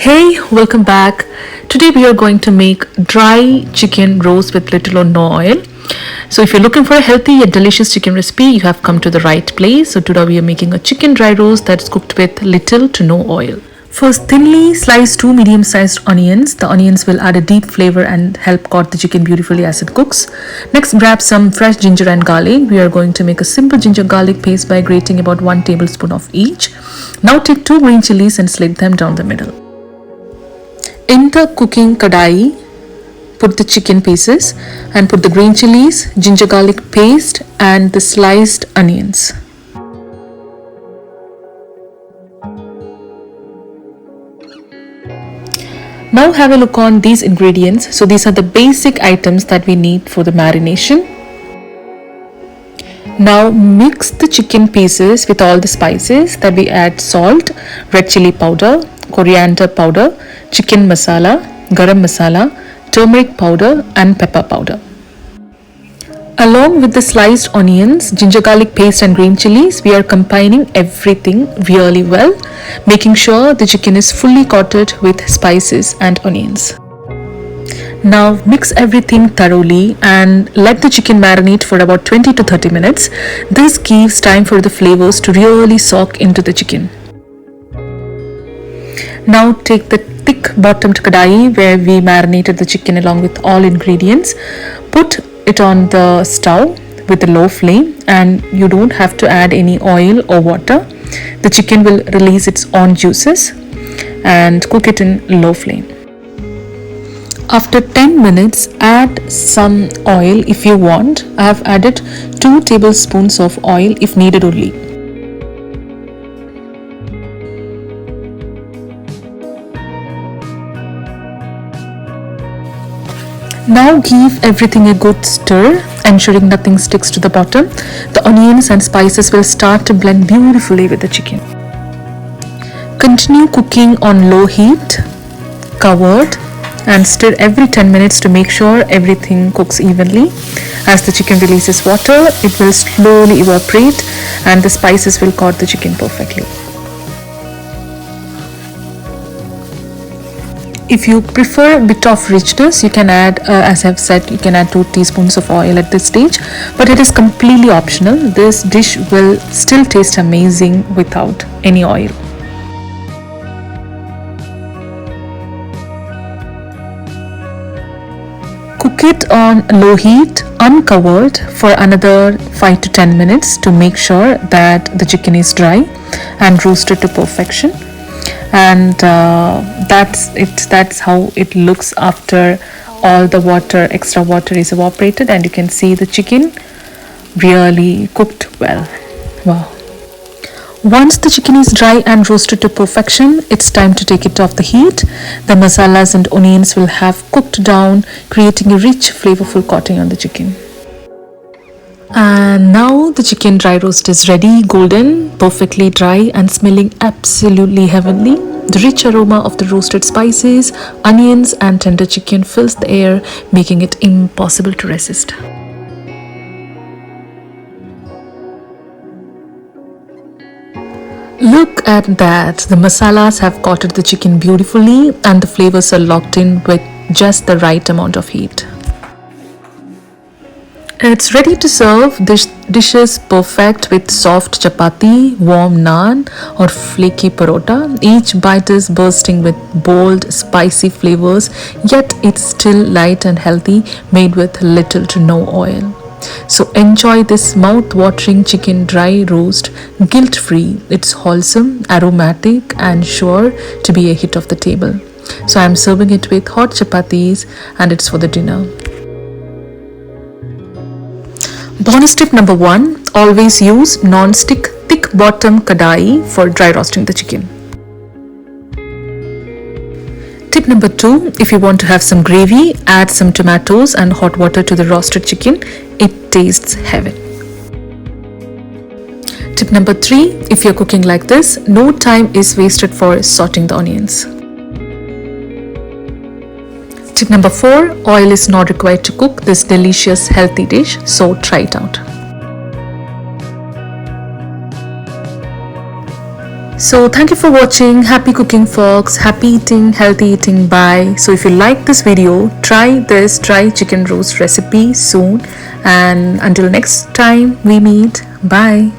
Hey, welcome back. Today we are going to make dry chicken roast with little or no oil. So if you're looking for a healthy and delicious chicken recipe, you have come to the right place. So today we are making a chicken dry roast that's cooked with little to no oil. First, thinly slice 2 medium-sized onions. The onions will add a deep flavor and help coat the chicken beautifully as it cooks. Next, grab some fresh ginger and garlic. We are going to make a simple ginger garlic paste by grating about 1 tablespoon of each. Now take 2 green chilies and slit them down the middle. In the cooking kadai, put the chicken pieces and put the green chilies, ginger garlic paste and the sliced onions. Now have a look on these ingredients. So these are the basic items that we need for the marination. Now mix the chicken pieces with all the spices that we add: salt, red chili powder, coriander powder, chicken masala, garam masala, turmeric powder and pepper powder. Along with the sliced onions, ginger garlic paste and green chilies, we are combining everything really well, making sure the chicken is fully coated with spices and onions. Now mix everything thoroughly and let the chicken marinate for about 20 to 30 minutes. This gives time for the flavors to really soak into the chicken. Now take the thick bottomed kadai where we marinated the chicken along with all ingredients. Put it on the stove with a low flame, and you don't have to add any oil or water. The chicken will release its own juices, and cook it in low flame. After 10 minutes, add some oil if you want. I have added 2 tablespoons of oil if needed only. Now give everything a good stir, ensuring nothing sticks to the bottom. The onions and spices will start to blend beautifully with the chicken. Continue cooking on low heat, covered, and stir every 10 minutes to make sure everything cooks evenly. As the chicken releases water, it will slowly evaporate and the spices will coat the chicken perfectly. If you prefer a bit of richness, you can add, as I've said, you can add 2 teaspoons of oil at this stage, but it is completely optional. This dish will still taste amazing without any oil. Cook it on low heat, uncovered, for another 5 to 10 minutes to make sure that the chicken is dry and roasted to perfection. And that's how it looks after all the extra water is evaporated, and you can see the chicken really cooked well. Wow. Once the chicken is dry and roasted to perfection, it's time to take it off the heat. The masalas and onions will have cooked down, creating a rich, flavorful coating on the chicken. And now the chicken dry roast is ready, golden, perfectly dry and smelling absolutely heavenly. The rich aroma of the roasted spices, onions and tender chicken fills the air, making it impossible to resist. Look at that, the masalas have coated the chicken beautifully and the flavors are locked in with just the right amount of heat. It's ready to serve. This dish is perfect with soft chapati, warm naan or flaky parota. Each bite is bursting with bold, spicy flavors, yet it's still light and healthy, made with little to no oil. So enjoy this mouth-watering chicken dry roast guilt-free. It's wholesome, aromatic and sure to be a hit of the table. So I'm serving it with hot chapatis and it's for the dinner. Bonus tip number 1, always use non-stick thick bottom kadai for dry roasting the chicken. Tip number 2, if you want to have some gravy, add some tomatoes and hot water to the roasted chicken. It tastes heaven. Tip number 3, if you're cooking like this, no time is wasted for sauteing the onions. Tip number 4, oil is not required to cook this delicious healthy dish, so try it out. So thank you for watching. Happy cooking, folks. Happy eating, healthy eating. Bye. So if you like this video, try this dry chicken roast recipe soon. And until next time we meet, bye.